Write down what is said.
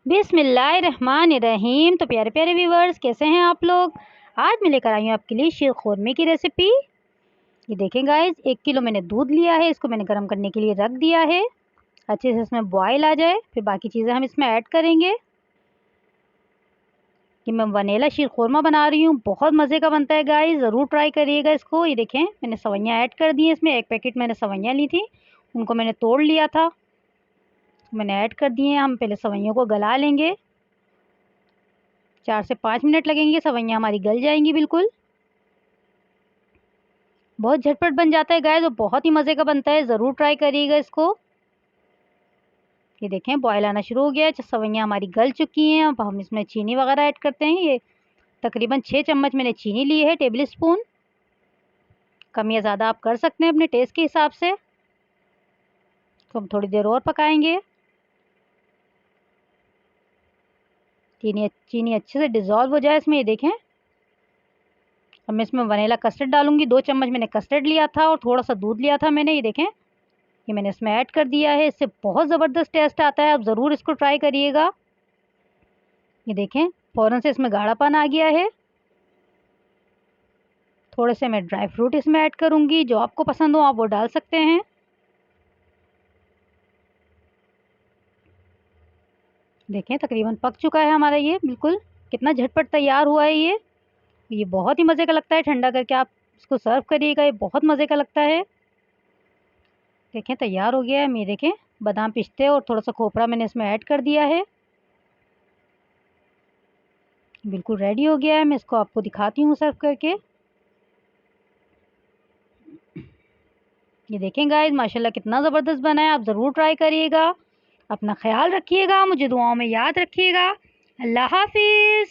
बिस्मिल्लाहिर्रहमानिर्रहीम। तो प्यारे प्यारे व्यूवर्स, कैसे हैं आप लोग। आज मैं लेकर आई हूँ आपके लिए शीर खोरमे की रेसिपी। ये देखें गाइस, 1 किलो मैंने दूध लिया है, इसको मैंने गर्म करने के लिए रख दिया है। अच्छे से इसमें बॉयल आ जाए, फिर बाकी चीज़ें हम इसमें ऐड करेंगे। कि मैं वनीला शीर खोरमा बना रही हूँ, बहुत मज़े का बनता है गाइस, ज़रूर ट्राई करिएगा इसको। ये देखें, मैंने सवैयाँ ऐड कर दी हैं इसमें। 1 पैकेट मैंने सवैयाँ ली थी, उनको मैंने तोड़ लिया था, मैंने ऐड कर दिए हैं। हम पहले सवैयों को गला लेंगे, 4 से 5 मिनट लगेंगे, सवैयाँ हमारी गल जाएंगी बिल्कुल। बहुत झटपट बन जाता है गाइस और बहुत ही मज़े का बनता है, ज़रूर ट्राई करिएगा इसको। ये देखें, बॉयल आना शुरू हो गया है, सवैयाँ हमारी गल चुकी हैं। अब हम इसमें चीनी वगैरह ऐड करते हैं। ये तकरीबन 6 चम्मच मैंने चीनी ली है, टेबल स्पून। कम या ज़्यादा आप कर सकते हैं अपने टेस्ट के हिसाब से। तो हम थोड़ी देर और पकाएंगे। चीनी अच्छे से डिज़ोल्व हो जाए इसमें। ये देखें, अब मैं इसमें वनीला कस्टर्ड डालूंगी। 2 चम्मच मैंने कस्टर्ड लिया था और थोड़ा सा दूध लिया था मैंने। ये देखें, ये मैंने इसमें ऐड कर दिया है। इससे बहुत ज़बरदस्त टेस्ट आता है, आप ज़रूर इसको ट्राई करिएगा। ये देखें, फ़ौरन से इसमें गाढ़ापन आ गया है। थोड़े से मैं ड्राई फ्रूट इसमें ऐड करूंगी, जो आपको पसंद हो आप वो डाल सकते हैं। देखें, तकरीबन पक चुका है हमारा ये बिल्कुल। कितना झटपट तैयार हुआ है ये बहुत ही मज़े का लगता है। ठंडा करके आप इसको सर्व करिएगा, ये बहुत मज़े का लगता है। देखें, तैयार हो गया है। मैं देखें, बादाम पिस्ते और थोड़ा सा खोपरा मैंने इसमें ऐड कर दिया है। बिल्कुल रेडी हो गया है। मैं इसको आपको दिखाती हूँ सर्व करके। ये देखें गाइस, माशाल्लाह कितना ज़बरदस्त बना है। आप ज़रूर ट्राई करिएगा। अपना ख्याल रखिएगा, मुझे दुआओं में याद रखिएगा। अल्लाह हाफिज़।